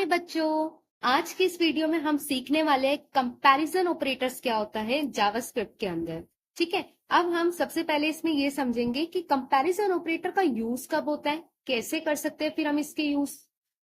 हाय बच्चों, आज की इस वीडियो में हम सीखने वाले हैं कंपैरिजन ऑपरेटर्स क्या होता है जावास्क्रिप्ट के अंदर। ठीक है, अब हम सबसे पहले इसमें ये समझेंगे कि कंपैरिजन ऑपरेटर का यूज कब होता है, कैसे कर सकते हैं फिर हम इसके यूज।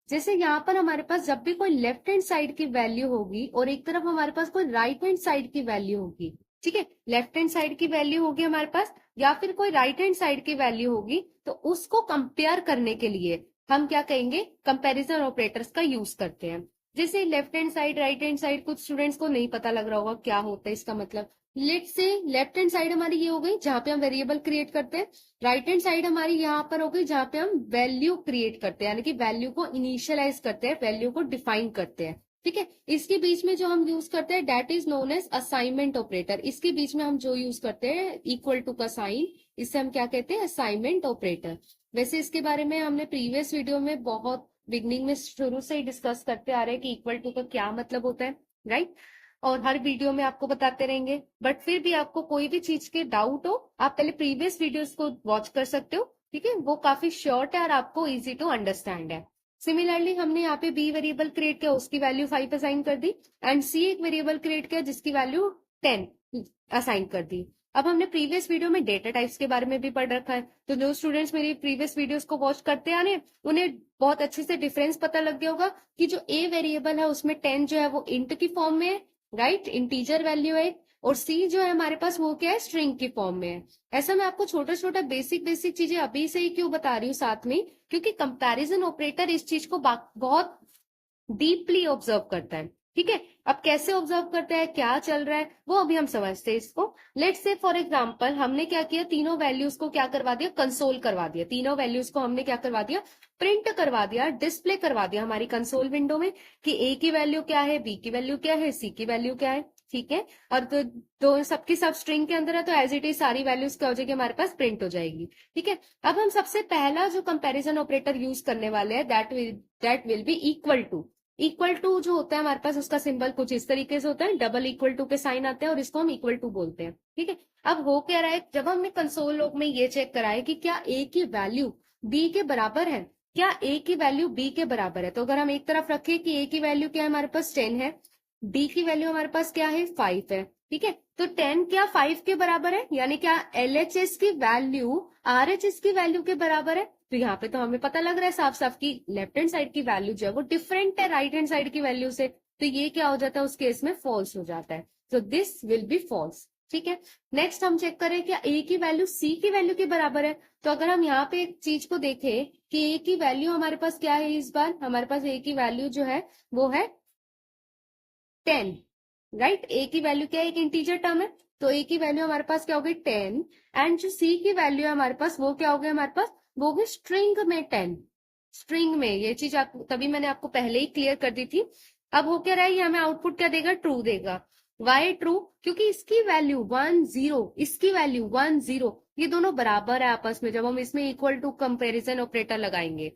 जैसे यहाँ पर हमारे पास जब भी कोई लेफ्ट हैंड साइड की वैल्यू होगी और एक तरफ हमारे पास कोई राइट हैंड साइड की वैल्यू होगी। ठीक है, लेफ्ट हैंड साइड की वैल्यू होगी हमारे पास या फिर कोई राइट हैंड साइड की वैल्यू होगी, तो उसको कंपेयर करने के लिए हम क्या कहेंगे, कंपैरिजन ऑपरेटर्स का यूज करते हैं। जैसे left hand side right hand side, कुछ स्टूडेंट्स को नहीं पता लग रहा होगा क्या होता है इसका मतलब। लेट से लेफ्ट हैंड साइड हमारी ये हो गई जहां पे हम वेरिएबल क्रिएट करते हैं, राइट हैंड साइड हमारी यहाँ पर हो गई जहां पे हम वैल्यू क्रिएट करते हैं, यानी कि वैल्यू को इनिशियलाइज करते हैं, वैल्यू को डिफाइन करते हैं। ठीक है, इसके बीच में जो हम यूज करते हैं that is known as assignment operator. इसके बीच में हम जो यूज करते हैं इक्वल टू का साइन, इससे हम क्या कहते हैं, असाइनमेंट ऑपरेटर। वैसे इसके बारे में हमने प्रीवियस वीडियो में बहुत बिगनिंग में शुरू से ही डिस्कस करते आ रहे हैं कि इक्वल टू का क्या मतलब होता है, राइट। और हर वीडियो में आपको बताते रहेंगे, बट फिर भी आपको कोई भी चीज के डाउट हो आप पहले प्रीवियस वीडियोस को वॉच कर सकते हो। ठीक है, वो काफी शॉर्ट है और आपको इजी टू अंडरस्टैंड है। सिमिलरली हमने यहाँ पे बी वेरिएबल क्रिएट किया, उसकी वैल्यू 5 असाइन कर दी, एंड सी एक वेरिएबल क्रिएट किया जिसकी वैल्यू 10 असाइन कर दी। अब हमने प्रीवियस वीडियो में डेटा टाइप्स के बारे में भी पढ़ रखा है, तो जो स्टूडेंट्स मेरी प्रीवियस वीडियोस को वॉच करते आ रहे हैं उन्हें बहुत अच्छे से डिफरेंस पता लग गया होगा कि जो ए वेरिएबल है उसमें 10 जो है वो इंट की फॉर्म में है, राइट, इंटीजर वैल्यू है, और सी जो है हमारे पास वो क्या है, स्ट्रिंग की फॉर्म में है। ऐसा मैं आपको छोटा छोटा बेसिक बेसिक चीजें अभी से ही क्यों बता रही हूँ साथ में, क्योंकि कंपैरिजन ऑपरेटर इस चीज को बहुत डीपली ऑब्जर्व करता है। ठीक है, अब कैसे ऑब्जर्व करता है, क्या चल रहा है, वो अभी हम समझते हैं इसको। लेट्स से फॉर एग्जांपल हमने क्या किया, तीनों वैल्यूज को क्या करवा दिया, कंसोल करवा दिया। तीनों वैल्यूज को हमने क्या करवा दिया, प्रिंट करवा दिया, डिस्प्ले करवा दिया हमारी कंसोल विंडो में कि ए की वैल्यू क्या है, बी की वैल्यू क्या है, सी की वैल्यू क्या है। ठीक है, और तो सबकी सब स्ट्रिंग के अंदर है, तो एज इट इज सारी वैल्यूज क्या हो जाएगी, हमारे पास प्रिंट हो जाएगी। ठीक है, अब हम सबसे पहला जो कंपैरिजन ऑपरेटर यूज करने वाले हैं that will be equal to. Equal to जो होता है हमारे पास उसका सिंबल कुछ इस तरीके से होता है, डबल इक्वल टू के साइन आते हैं और इसको हम इक्वल टू बोलते हैं। ठीक है, अब हो क्या रहा है, जब हमने कंसोल लॉग में ये चेक करा है कि क्या ए की वैल्यू बी के बराबर है, क्या ए की वैल्यू बी के बराबर है, तो अगर हम एक तरफ रखें कि ए की वैल्यू क्या है हमारे पास 10 है, बी की वैल्यू हमारे पास क्या है 5 है। ठीक है, तो 10 क्या 5 के बराबर है, यानी क्या एलएचएस की वैल्यू आरएचएस की वैल्यू के बराबर है। तो यहाँ पे तो हमें पता लग रहा है साफ साफ कि लेफ्ट हैंड साइड की वैल्यू जो है वो डिफरेंट है राइट हैंड साइड की वैल्यू से, तो ये क्या हो जाता है, उस केस में फॉल्स हो जाता है, तो दिस विल बी फॉल्स। ठीक है, नेक्स्ट हम चेक करें क्या ए की वैल्यू सी की वैल्यू के बराबर है। तो अगर हम यहाँ पे एक चीज को देखें कि ए की वैल्यू हमारे पास क्या है, इस बार हमारे पास ए की वैल्यू जो है वो है 10, राइट। ए की वैल्यू क्या है, एक इंटीजर टर्म है, तो ए की वैल्यू हमारे पास क्या होगी 10, एंड जो सी की वैल्यू है हमारे पास वो क्या होगी, हमारे पास वो होगी स्ट्रिंग में 10। स्ट्रिंग में ये चीज आप तभी मैंने आपको पहले ही क्लियर कर दी थी। अब हो क्या रहा है, ये हमें आउटपुट क्या देगा, ट्रू देगा। वाई ट्रू, क्योंकि इसकी वैल्यू 1 0, इसकी वैल्यू 1 0, ये दोनों बराबर है आपस में जब हम इसमें इक्वल टू कंपेरिजन ऑपरेटर लगाएंगे।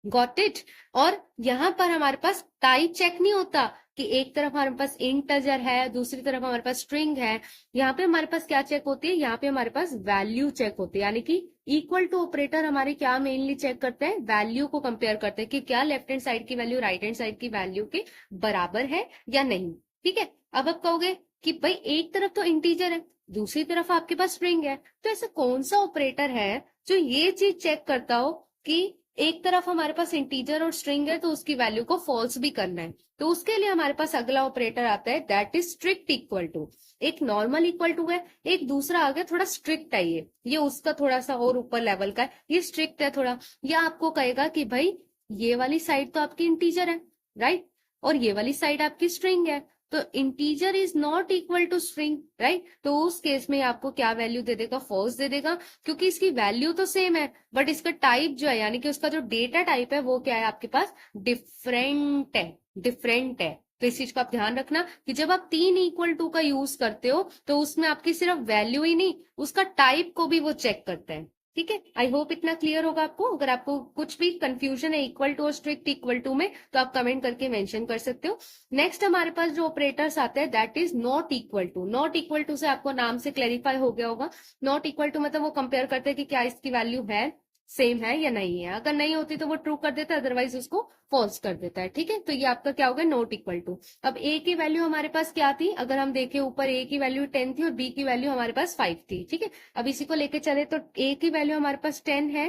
Got it. और यहाँ पर हमारे पास टाइप चेक नहीं होता कि एक तरफ हमारे पास इंटजर है दूसरी तरफ हमारे पास स्ट्रिंग है। यहाँ पे हमारे पास क्या चेक होती है, यहाँ पे हमारे पास वैल्यू चेक होती है, यानी कि इक्वल टू ऑपरेटर हमारे क्या मेनली चेक करते हैं, वैल्यू को कंपेयर करते हैं कि क्या लेफ्ट हैंड साइड की वैल्यू राइट हैंड साइड की वैल्यू के बराबर है या नहीं। ठीक है, अब आप कहोगे कि भाई एक तरफ तो इंटीजर है दूसरी तरफ आपके पास स्ट्रिंग है, तो ऐसा कौन सा ऑपरेटर है जो ये चीज चेक करता हो कि एक तरफ हमारे पास इंटीजर और स्ट्रिंग है तो उसकी वैल्यू को फॉल्स भी करना है। तो उसके लिए हमारे पास अगला ऑपरेटर आता है that is strict equal to. एक नॉर्मल इक्वल टू है, एक दूसरा आ गया थोड़ा स्ट्रिक्ट है, ये उसका थोड़ा सा और ऊपर लेवल का है, ये स्ट्रिक्ट है थोड़ा। ये आपको कहेगा कि भाई ये वाली साइड तो आपकी इंटीजर है, राइट, और ये वाली साइड आपकी स्ट्रिंग है, तो integer is not equal to string, right. तो उस केस में आपको क्या वैल्यू दे देगा, फॉल्स दे देगा, क्योंकि इसकी वैल्यू तो सेम है बट इसका टाइप जो है यानी कि उसका जो डेटा टाइप है वो क्या है आपके पास, डिफरेंट है, डिफरेंट है। तो इस चीज का आप ध्यान रखना कि जब आप 3 इक्वल टू का यूज करते हो तो उसमें आपकी सिर्फ वैल्यू ही नहीं उसका टाइप को भी वो चेक करता है। ठीक है, आई होप इतना क्लियर होगा आपको। अगर आपको कुछ भी कंफ्यूजन है इक्वल टू और स्ट्रिक्ट इक्वल टू में तो आप कमेंट करके मेंशन कर सकते हो। नेक्स्ट हमारे पास जो ऑपरेटर्स आते हैं that is not equal to. Not equal to से आपको नाम से क्लैरिफाई हो गया होगा, नॉट इक्वल टू मतलब वो कंपेयर करते हैं कि क्या इसकी वैल्यू है सेम है या नहीं है। अगर नहीं होती तो वो ट्रू कर देता है, अदरवाइज उसको फॉल्स कर देता है। ठीक है, तो ये आपका क्या होगा, नॉट इक्वल टू। अब ए की वैल्यू हमारे पास क्या थी, अगर हम देखें ऊपर ए की वैल्यू 10 थी और बी की वैल्यू हमारे पास 5 थी। ठीक है, अब इसी को लेके चले तो ए की वैल्यू हमारे पास 10 है,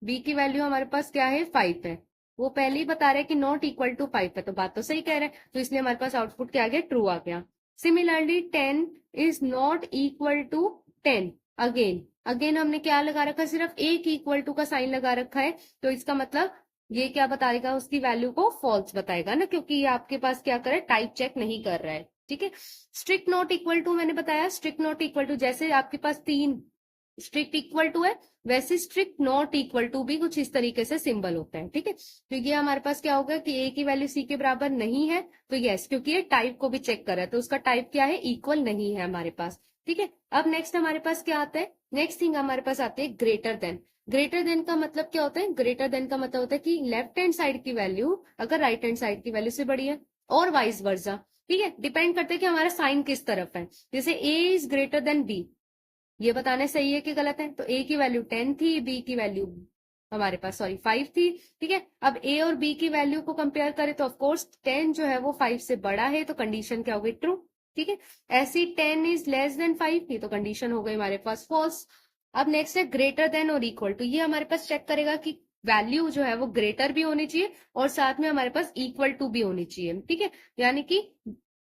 बी की वैल्यू हमारे पास क्या है, 5 है। वो पहले ही बता रहा है कि नॉट इक्वल टू 5 है, तो बात तो सही कह रहे हैं, तो इसलिए हमारे पास आउटपुट क्या आ गया, ट्रू आ गया। Similarly 10 is not equal to 10, again again हमने क्या लगा रखा है, सिर्फ एक इक्वल टू का साइन लगा रखा है, तो इसका मतलब ये क्या बताएगा, उसकी वैल्यू को फॉल्स बताएगा ना, क्योंकि ये आपके पास क्या कर रहा है, टाइप चेक नहीं कर रहा है। ठीक है, स्ट्रिक्ट नॉट इक्वल टू मैंने बताया, स्ट्रिक्ट नॉट इक्वल टू जैसे आपके पास 3 स्ट्रिक्ट इक्वल टू है, वैसे स्ट्रिक्ट नॉट इक्वल टू भी कुछ इस तरीके से सिंबल होता है। ठीक है, तो ये हमारे पास क्या होगा कि ए की वैल्यू सी के बराबर नहीं है, तो यस, क्योंकि ये टाइप को भी चेक कर रहा है, तो उसका टाइप क्या है, इक्वल नहीं है हमारे पास। ठीक है, अब नेक्स्ट हमारे पास क्या आता है, नेक्स्ट थिंग हमारे पास आती है ग्रेटर देन। ग्रेटर देन का मतलब क्या होता है, ग्रेटर देन का मतलब होता है कि लेफ्ट हैंड साइड की वैल्यू अगर राइट हैंड साइड की वैल्यू से बड़ी है, और वाइस वर्सा। ठीक है, डिपेंड करता है कि हमारा साइन किस तरफ है। जैसे ए इज ग्रेटर देन बी, ये बताने सही है कि गलत है, तो ए की वैल्यू 10 थी, बी की वैल्यू हमारे पास 5 थी। ठीक है, अब ए और बी की वैल्यू को कंपेयर करें तो ऑफकोर्स 10 जो है वो 5 से बड़ा है, तो कंडीशन क्या हो गई, ट्रू। ठीक है, ऐसी 10 इज लेस देन 5 की, तो कंडीशन हो गई हमारे पास फॉल्स। अब नेक्स्ट है ग्रेटर देन और इक्वल टू, ये हमारे पास चेक करेगा कि वैल्यू जो है वो ग्रेटर भी होनी चाहिए और साथ में हमारे पास इक्वल टू भी होनी चाहिए। ठीक है, यानी कि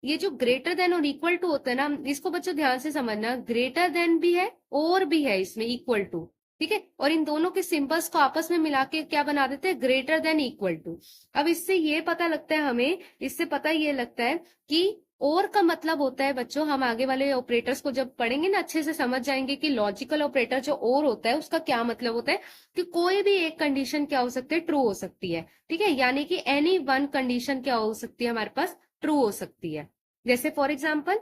ये जो ग्रेटर देन और इक्वल टू होता है ना, इसको बच्चों ध्यान से समझना, ग्रेटर देन भी है और भी है इसमें इक्वल टू। ठीक है, और इन दोनों के सिंबल्स को आपस में मिला के क्या बना देते हैं, ग्रेटर देन इक्वल टू। अब इससे ये पता लगता है हमें, इससे पता ये लगता है कि और का मतलब होता है बच्चों, हम आगे वाले ऑपरेटर्स को जब पढ़ेंगे ना अच्छे से समझ जाएंगे कि लॉजिकल ऑपरेटर जो और होता है उसका क्या मतलब होता है, कि कोई भी एक कंडीशन क्या हो सकती है, ट्रू हो सकती है। ठीक है, यानी कि एनी वन कंडीशन क्या हो सकती है, हमारे पास ट्रू हो सकती है। जैसे for example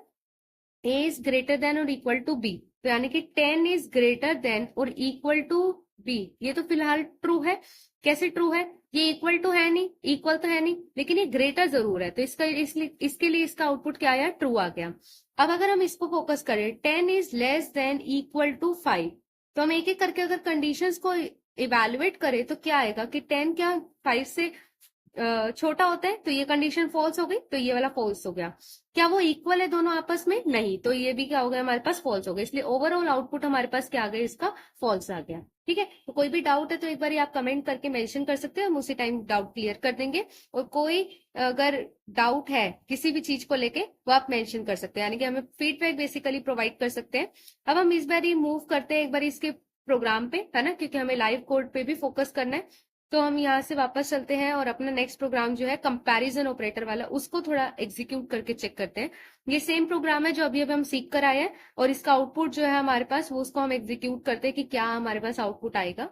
A is greater than और इक्वल टू बी, तो यानी कि 10 इज ग्रेटर देन और इक्वल टू बी, ये तो फिलहाल ट्रू है। कैसे ट्रू है, ये इक्वल टू है नहीं, इक्वल तो है नहीं, लेकिन ये ग्रेटर जरूर है, तो इसका इसलिए इसके लिए इसका आउटपुट क्या आया, ट्रू आ गया। अब अगर हम इसको फोकस करें, 10 is less than equal to 5, तो हम एक एक करके अगर कंडीशंस को इवेलुएट करें तो क्या आएगा कि 10 क्या 5 से छोटा होता है, तो ये कंडीशन फॉल्स हो गई, तो ये वाला फॉल्स हो गया। क्या वो इक्वल है दोनों आपस में, नहीं, तो ये भी क्या हो गया, हमारे पास फॉल्स हो गया, इसलिए ओवरऑल आउटपुट हमारे पास क्या आ गया, इसका फॉल्स आ गया। ठीक है, तो कोई भी डाउट है तो एक बार आप कमेंट करके मेंशन कर सकते हैं, हम उसी टाइम डाउट क्लियर कर देंगे। और कोई अगर डाउट है किसी भी चीज को लेके वो आप मेंशन कर सकते हैं, यानी कि हमें फीडबैक बेसिकली प्रोवाइड कर सकते हैं। अब हम इस बार ही मूव करते हैं एक बार इसके प्रोग्राम पे, है ना, क्योंकि हमें लाइव कोड पे भी फोकस करना है। तो हम यहाँ से वापस चलते हैं और अपना नेक्स्ट प्रोग्राम जो है कंपैरिजन ऑपरेटर वाला, उसको थोड़ा एग्जीक्यूट करके चेक करते हैं। ये सेम प्रोग्राम है जो अभी अभी हम सीख कर आए हैं, और इसका आउटपुट जो है हमारे पास, वो उसको हम एग्जीक्यूट करते हैं कि क्या हमारे पास आउटपुट आएगा।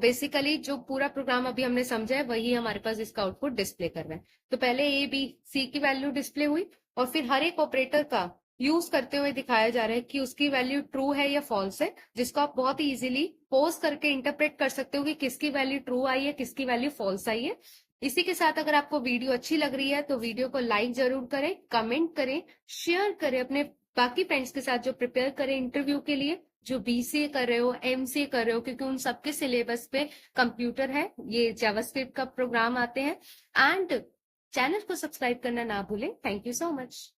बेसिकली जो पूरा प्रोग्राम अभी हमने समझा है वही हमारे पास इसका आउटपुट डिस्प्ले कर रहा है। तो पहले ए बी सी की वैल्यू डिस्प्ले हुई, और फिर हर एक ऑपरेटर का यूज करते हुए दिखाया जा रहा है कि उसकी वैल्यू ट्रू है या फॉल्स है, जिसको आप बहुत ही इजीली पोज करके इंटरप्रेट कर सकते हो कि किसकी वैल्यू ट्रू आई है, किसकी वैल्यू फॉल्स आई है। इसी के साथ अगर आपको वीडियो अच्छी लग रही है तो वीडियो को लाइक जरूर करें, कमेंट करें, शेयर करें अपने बाकी फ्रेंड्स के साथ जो प्रिपेयर करें इंटरव्यू के लिए, जो बीसीए कर रहे हो, एमसीए कर रहे हो, क्योंकि उन सबके सिलेबस पे कंप्यूटर है, ये जावास्क्रिप्ट का प्रोग्राम आते हैं। एंड चैनल को सब्सक्राइब करना ना भूलें। Thank you so much.